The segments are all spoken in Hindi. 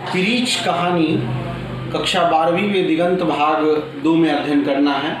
तिरीच कहानी कक्षा 12वीं में दिगंत भाग 2 में अध्ययन करना है।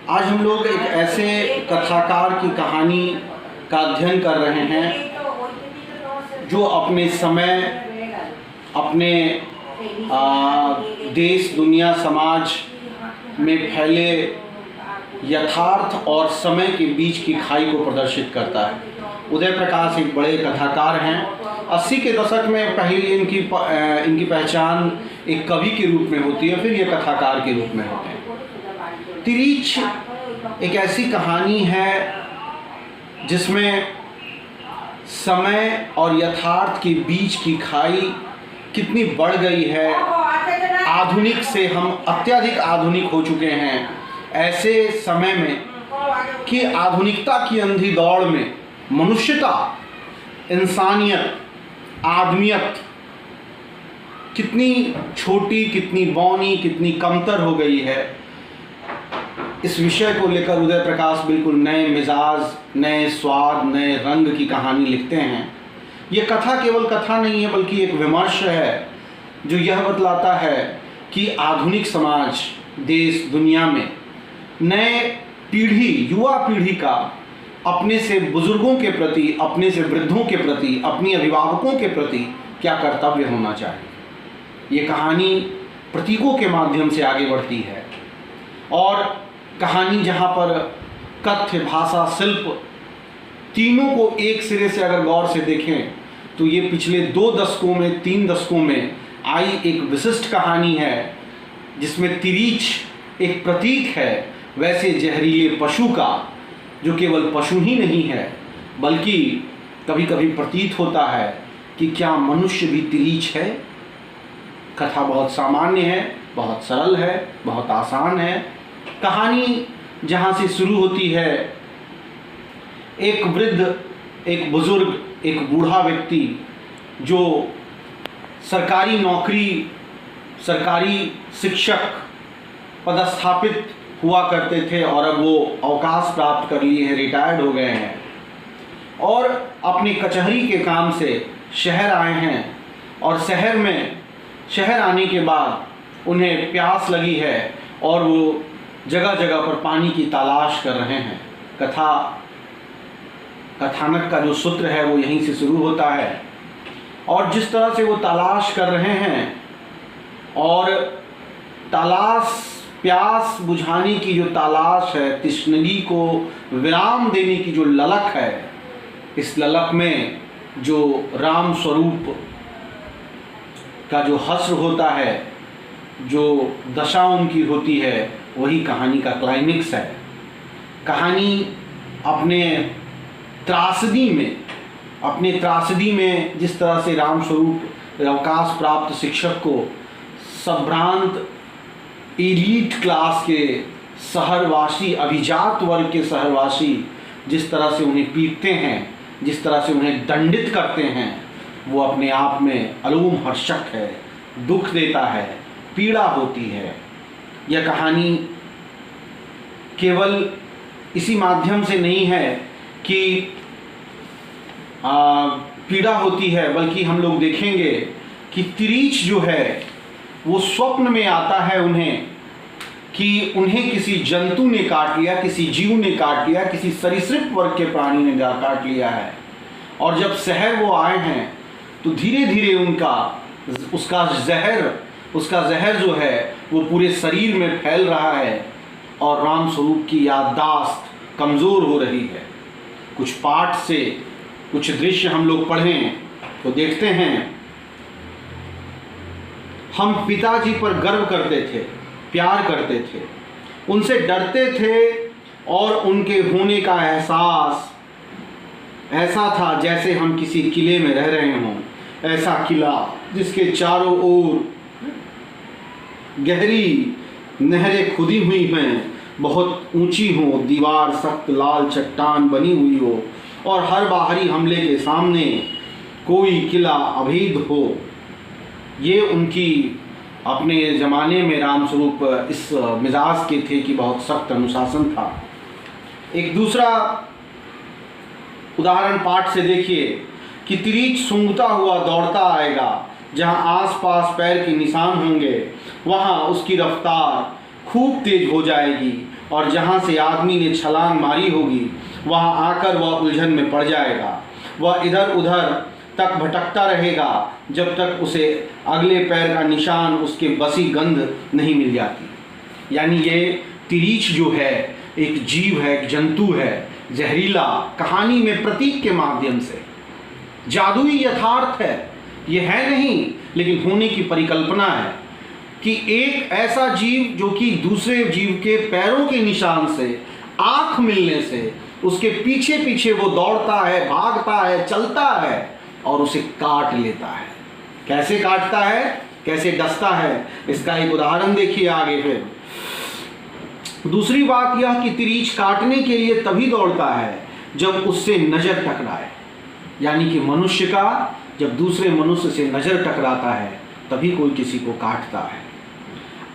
आज हम लोग एक ऐसे कथाकार की कहानी का अध्ययन कर रहे हैं जो अपने समय, अपने देश, दुनिया, समाज में फैले यथार्थ और समय के बीच की खाई को प्रदर्शित करता है। उदय प्रकाश एक बड़े कथाकार हैं। 80 के दशक में पहले इनकी पहचान एक कवि के रूप में होती है, फिर ये कथाकार के रूप में होते हैं। तिरीच एक ऐसी कहानी है जिसमें समय और यथार्थ के बीच की खाई कितनी बढ़ गई है। आधुनिक से हम अत्यधिक आधुनिक हो चुके हैं ऐसे समय में कि आधुनिकता की अंधी दौड़ में मनुष्यता, इंसानियत, आदमियत कितनी छोटी, कितनी बौनी, कितनी कमतर हो गई है। इस विषय को लेकर उदय प्रकाश बिल्कुल नए मिजाज, नए स्वाद, नए रंग की कहानी लिखते हैं। ये कथा केवल कथा नहीं है बल्कि एक विमर्श है जो यह बतलाता है कि आधुनिक समाज, देश, दुनिया में नए पीढ़ी, युवा पीढ़ी का अपने से बुजुर्गों के प्रति, अपने से वृद्धों के प्रति, अपनी अभिभावकों के प्रति क्या कर्तव्य होना चाहिए। ये कहानी प्रतीकों के माध्यम से आगे बढ़ती है और कहानी जहाँ पर कथ्य, भाषा, शिल्प तीनों को एक सिरे से अगर गौर से देखें तो ये पिछले 2 दशकों में, 3 दशकों में आई एक विशिष्ट कहानी है जिसमें तिरीच एक प्रतीक है वैसे जहरीले पशु का, जो केवल पशु ही नहीं है बल्कि कभी कभी प्रतीत होता है कि क्या मनुष्य भी तिरीच है। कथा बहुत सामान्य है, बहुत सरल है, बहुत आसान है। कहानी जहाँ से शुरू होती है, एक वृद्ध, एक बुजुर्ग, एक बूढ़ा व्यक्ति जो सरकारी नौकरी, सरकारी शिक्षक पदस्थापित हुआ करते थे और अब वो अवकाश प्राप्त कर लिए हैं, रिटायर्ड हो गए हैं और अपनी कचहरी के काम से शहर आए हैं और शहर आने के बाद उन्हें प्यास लगी है और वो जगह जगह पर पानी की तलाश कर रहे हैं। कथानक का जो सूत्र है वो यहीं से शुरू होता है और जिस तरह से वो तलाश कर रहे हैं और प्यास बुझाने की जो तलाश है, तृष्णगी को विराम देने की जो ललक है, इस ललक में जो राम स्वरूप का जो हश्र होता है, जो दशा उनकी होती है, वही कहानी का क्लाइमेक्स है। कहानी अपने त्रासदी में जिस तरह से राम स्वरूप अवकाश प्राप्त शिक्षक को संभ्रांत एलीट क्लास के शहरवासी, अभिजात वर्ग के शहरवासी जिस तरह से उन्हें पीटते हैं, जिस तरह से उन्हें दंडित करते हैं, वो अपने आप में अलूम हर्षक है, दुख देता है, पीड़ा होती है। यह कहानी केवल इसी माध्यम से नहीं है कि पीड़ा होती है, बल्कि हम लोग देखेंगे कि तिरीच जो है वो स्वप्न में आता है उन्हें कि उन्हें किसी जंतु ने काट लिया, किसी जीव ने काट लिया, किसी सरीसृप वर्ग के प्राणी ने काट लिया है। और जब शहर वो आए हैं तो धीरे धीरे उसका जहर जो है वो पूरे शरीर में फैल रहा है और राम स्वरूप की याददाश्त कमज़ोर हो रही है। कुछ पाठ से कुछ दृश्य हम लोग पढ़ें तो देखते हैं, हम पिताजी पर गर्व करते थे, प्यार करते थे, उनसे डरते थे और उनके होने का एहसास ऐसा था जैसे हम किसी किले में रह रहे हों। ऐसा किला जिसके चारों ओर गहरी नहरें खुदी हुई हैं, बहुत ऊंची हो, दीवार सख्त लाल चट्टान बनी हुई हो और हर बाहरी हमले के सामने कोई किला अभेद हो। ये उनकी अपने ज़माने में राम स्वरूप इस मिजाज के थे कि बहुत सख्त अनुशासन था। एक दूसरा उदाहरण पाठ से देखिए कि तिरीच सूंघता हुआ दौड़ता आएगा, जहाँ आसपास पैर के निशान होंगे वहाँ उसकी रफ्तार खूब तेज हो जाएगी, और जहाँ से आदमी ने छलांग मारी होगी वहाँ आकर वह उलझन में पड़ जाएगा। वह इधर उधर तक भटकता रहेगा जब तक उसे अगले पैर का निशान, उसके बसी गंध नहीं मिल जाती। यानी ये तिरीछ जो है एक जीव है, एक जंतु है, जहरीला, कहानी में प्रतीक के माध्यम से जादुई यथार्थ है। ये है नहीं, लेकिन होने की परिकल्पना है कि एक ऐसा जीव जो कि दूसरे जीव के पैरों के निशान से, आंख मिलने से उसके पीछे पीछे वो दौड़ता है, भागता है, चलता है और उसे काट लेता है। कैसे काटता है, कैसे डसता है, इसका एक उदाहरण देखिए आगे। फिर दूसरी बात यह कि तिरीछ काटने के लिए तभी दौड़ता है जब उससे नजर टकराए। यानी कि मनुष्य का जब दूसरे मनुष्य से नजर टकराता है तभी कोई किसी को काटता है।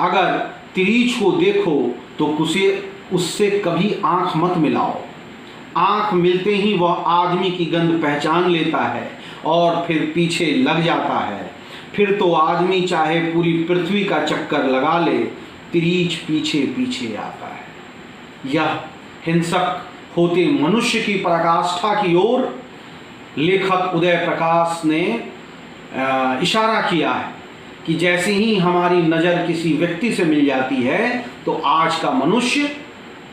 अगर तिरीछ को देखो तो उससे कभी आंख मत मिलाओ। आंख मिलते ही वह आदमी की गंध पहचान लेता है और फिर पीछे लग जाता है। फिर तो आदमी चाहे पूरी पृथ्वी का चक्कर लगा ले, तिरीछ पीछे पीछे आता है। यह हिंसक होते मनुष्य की पराकाष्ठा की ओर लेखक उदय प्रकाश ने इशारा किया है कि जैसे ही हमारी नज़र किसी व्यक्ति से मिल जाती है तो आज का मनुष्य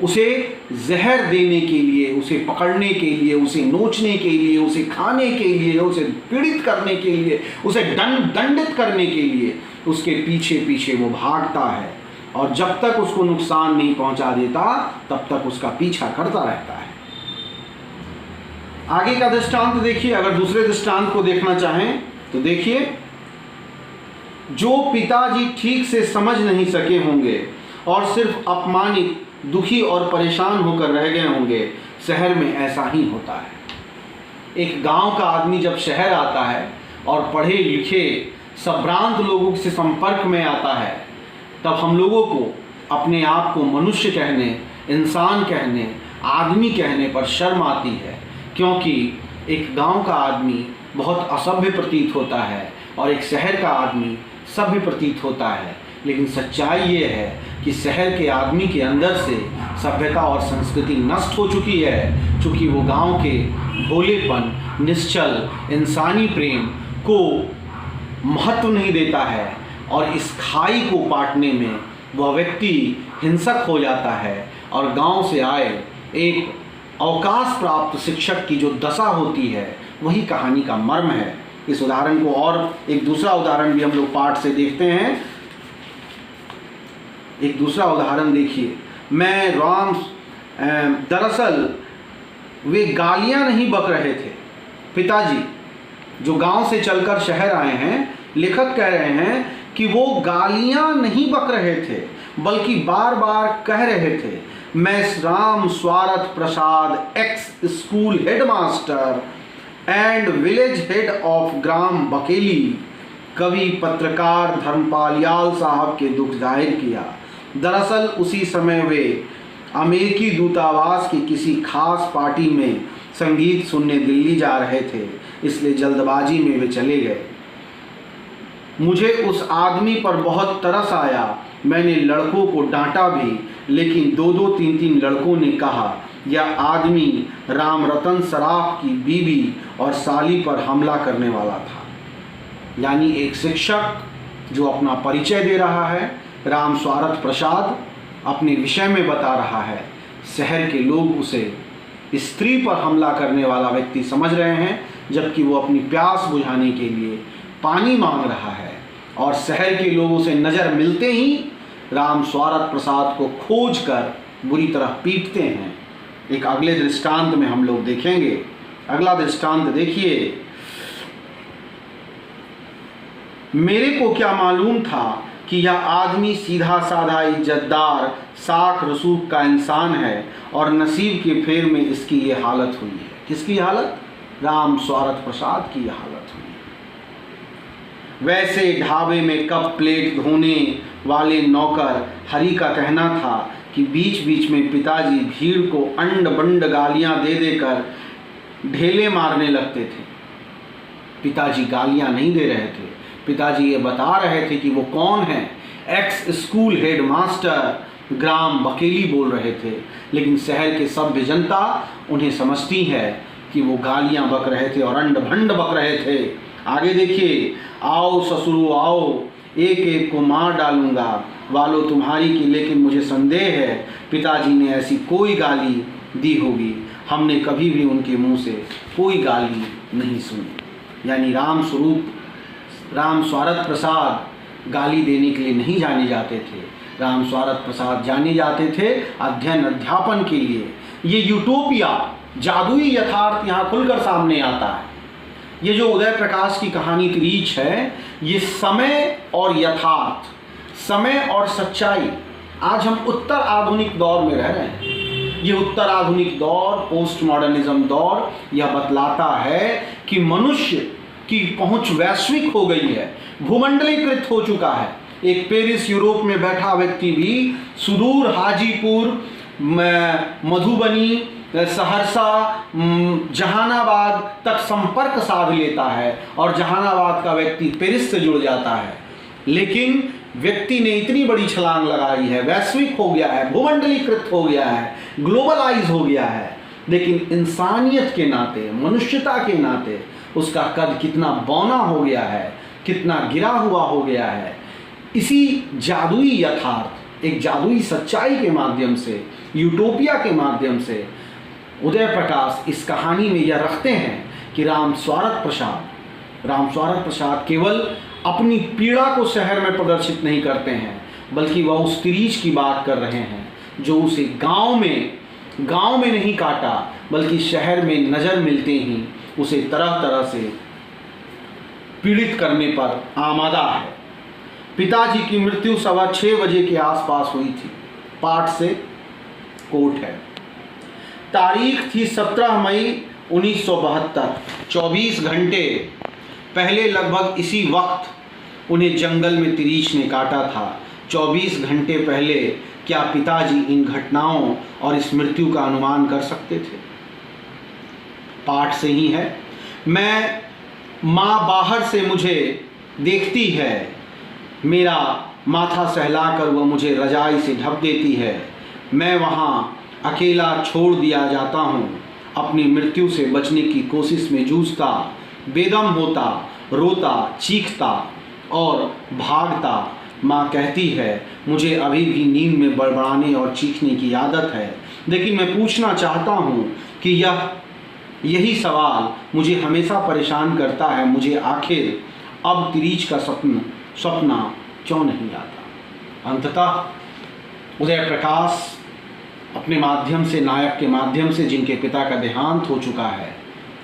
उसे जहर देने के लिए, उसे पकड़ने के लिए, उसे नोचने के लिए, उसे खाने के लिए, उसे पीड़ित करने के लिए, उसे दंडित करने के लिए उसके पीछे पीछे वो भागता है, और जब तक उसको नुकसान नहीं पहुंचा देता तब तक उसका पीछा करता रहता है। आगे का दृष्टांत देखिए। अगर दूसरे दृष्टांत को देखना चाहें तो देखिए, जो पिताजी ठीक से समझ नहीं सके होंगे और सिर्फ अपमानित, दुखी और परेशान होकर रह गए होंगे, शहर में ऐसा ही होता है। एक गांव का आदमी जब शहर आता है और पढ़े लिखे संभ्रांत लोगों से संपर्क में आता है, तब हम लोगों को अपने आप को मनुष्य कहने, इंसान कहने, आदमी कहने पर शर्म आती है, क्योंकि एक गांव का आदमी बहुत असभ्य प्रतीत होता है और एक शहर का आदमी सभ्य प्रतीत होता है। लेकिन सच्चाई ये है कि शहर के आदमी के अंदर से सभ्यता और संस्कृति नष्ट हो चुकी है, चूँकि वो गांव के भोलेपन, निश्चल इंसानी प्रेम को महत्व नहीं देता है, और इस खाई को पाटने में वह व्यक्ति हिंसक हो जाता है। और गांव से आए एक अवकाश प्राप्त शिक्षक की जो दशा होती है वही कहानी का मर्म है। इस उदाहरण को और एक दूसरा उदाहरण भी हम लोग पाठ से देखते हैं। एक दूसरा उदाहरण देखिए। दरअसल वे गालियां नहीं बक रहे थे। पिताजी जो गांव से चलकर शहर आए हैं, लेखक कह रहे हैं कि वो गालियां नहीं बक रहे थे, बल्कि बार बार कह रहे थे, मैं Ram Swarath Prasad, ex school headmaster and village head of ग्राम बकेली, कवि पत्रकार धर्मपाल याल साहब के दुख जाहिर किया। दरअसल उसी समय वे अमेरिकी दूतावास की किसी खास पार्टी में संगीत सुनने दिल्ली जा रहे थे, इसलिए जल्दबाजी में वे चले गए। मुझे उस आदमी पर बहुत तरस आया। मैंने लड़कों को डांटा भी, लेकिन 2-2, 3-3 लड़कों ने कहा यह आदमी राम रतन सराफ की बीवी और साली पर हमला करने वाला था। यानी एक शिक्षक जो अपना परिचय दे रहा है, राम स्वारथ प्रसाद अपने विषय में बता रहा है, शहर के लोग उसे स्त्री पर हमला करने वाला व्यक्ति समझ रहे हैं, जबकि वो अपनी प्यास बुझाने के लिए पानी मांग रहा है। और शहर के लोगों से नज़र मिलते ही राम स्वारथ प्रसाद को खोज कर बुरी तरह पीटते हैं। एक अगले दृष्टांत में हम लोग देखेंगे। अगला दृष्टांत देखिए। मेरे को क्या मालूम था कि यह आदमी सीधा साधा इज्जतदार साख रसूख का इंसान है, और नसीब के फेर में इसकी ये हालत हुई है। किसकी हालत? राम स्वारथ प्रसाद की यह हालत हुई है। वैसे ढाबे में कप प्लेट धोने वाले नौकर हरि का कहना था कि बीच बीच में पिताजी भीड़ को अंड बंड गालियां दे देकर ढेले मारने लगते थे। पिताजी गालियां नहीं दे रहे थे, पिताजी ये बता रहे थे कि वो कौन है। एक्स स्कूल हेड मास्टर ग्राम बकेली बोल रहे थे, लेकिन शहर के सभ्य जनता उन्हें समझती है कि वो गालियां बक रहे थे और अंड भंड बक रहे थे। आगे देखिए, आओ ससुरु आओ, एक एक को मार डालूंगा वालो तुम्हारी की, लेकिन मुझे संदेह है पिताजी ने ऐसी कोई गाली दी होगी, हमने कभी भी उनके मुंह से कोई गाली नहीं सुनी। यानी राम स्वरूप प्रसाद गाली देने के लिए नहीं जाने जाते थे, राम स्वरूप प्रसाद जाने जाते थे अध्ययन अध्यापन के लिए। ये यूटोपिया जादुई यथार्थ यहाँ खुलकर सामने आता है। ये जो उदय प्रकाश की कहानी तिरीच है, ये समय और यथार्थ, समय और सच्चाई। आज हम उत्तर आधुनिक दौर में रह रहे हैं। ये उत्तर आधुनिक दौर, पोस्ट मॉडर्निज्म दौर, यह बतलाता है कि मनुष्य की पहुंच वैश्विक हो गई है, भूमंडलीकृत हो चुका है। एक पेरिस यूरोप में बैठा व्यक्ति भी सुदूर हाजीपुर, मधुबनी, सहरसा, जहानाबाद तक संपर्क साध लेता है और जहानाबाद का व्यक्ति पेरिस से जुड़ जाता है। लेकिन व्यक्ति ने इतनी बड़ी छलांग लगाई है, वैश्विक हो गया है, भूमंडलीकृत हो गया है, ग्लोबलाइज हो गया है, लेकिन इंसानियत के नाते, मनुष्यता के नाते उसका कद कितना बौना हो गया है, कितना गिरा हुआ हो गया है। इसी जादुई यथार्थ, एक जादुई सच्चाई के माध्यम से, यूटोपिया के माध्यम से उदय प्रकाश इस कहानी में यह रखते हैं कि राम स्वरूप प्रसाद केवल अपनी पीड़ा को शहर में प्रदर्शित नहीं करते हैं, बल्कि वह उस तिरीच की बात कर रहे हैं जो उसे गांव में नहीं काटा, बल्कि शहर में नज़र मिलते ही उसे तरह तरह से पीड़ित करने पर आमादा है। पिताजी की मृत्यु 6:15 बजे के आसपास हुई थी। पाठ से कोट है। तारीख थी 17 मई 1972। 24 घंटे पहले लगभग इसी वक्त उन्हें जंगल में तिरीच ने काटा था। 24 घंटे पहले क्या पिताजी इन घटनाओं और इस मृत्यु का अनुमान कर सकते थे? पाठ से ही है। मैं माँ बाहर से मुझे देखती है, मेरा माथा सहलाकर वह मुझे रजाई से ढक देती है। मैं वहाँ अकेला छोड़ दिया जाता हूँ, अपनी मृत्यु से बचने की कोशिश में जूझता, बेदम होता, रोता, चीखता और भागता। माँ कहती है मुझे अभी भी नींद में बड़बड़ाने और चीखने की आदत है, लेकिन मैं पूछना चाहता हूँ कि यही सवाल मुझे हमेशा परेशान करता है, मुझे आखिर अब तिरीच का सपना क्यों नहीं आता? अंततः उदय प्रकाश अपने माध्यम से, नायक के माध्यम से, जिनके पिता का देहांत हो चुका है,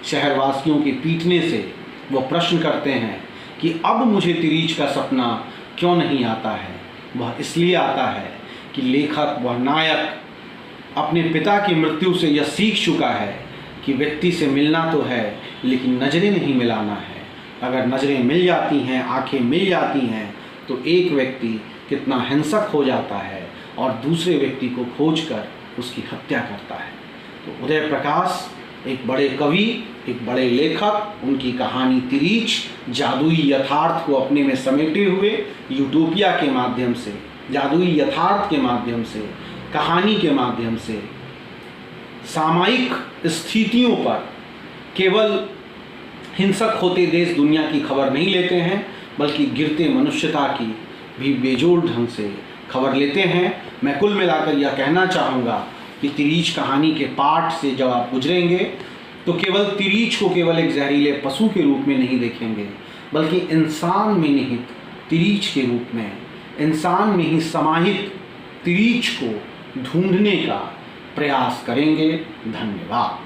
शहरवासियों के पीटने से वो प्रश्न करते हैं कि अब मुझे तिरीच का सपना क्यों नहीं आता है। वह इसलिए आता है कि लेखक, वह नायक अपने पिता की मृत्यु से यह सीख चुका है कि व्यक्ति से मिलना तो है, लेकिन नज़रें नहीं मिलाना है। अगर नज़रें मिल जाती हैं, आंखें मिल जाती हैं, तो एक व्यक्ति कितना हिंसक हो जाता है और दूसरे व्यक्ति को खोजकर उसकी हत्या करता है। तो उदय प्रकाश एक बड़े कवि, एक बड़े लेखक, उनकी कहानी तिरीच जादुई यथार्थ को अपने में समेटे हुए यूटोपिया के माध्यम से, जादुई यथार्थ के माध्यम से, कहानी के माध्यम से सामयिक स्थितियों पर केवल हिंसक होते देश दुनिया की खबर नहीं लेते हैं, बल्कि गिरते मनुष्यता की भी बेजोड़ ढंग से खबर लेते हैं। मैं कुल मिलाकर यह कहना चाहूँगा कि तिरीच कहानी के पाठ से जब आप गुजरेंगे तो केवल तिरीच को केवल एक जहरीले पशु के रूप में नहीं देखेंगे, बल्कि इंसान में निहित तिरीच के रूप में, इंसान में ही समाहित तिरीच को ढूंढने का प्रयास करेंगे। धन्यवाद।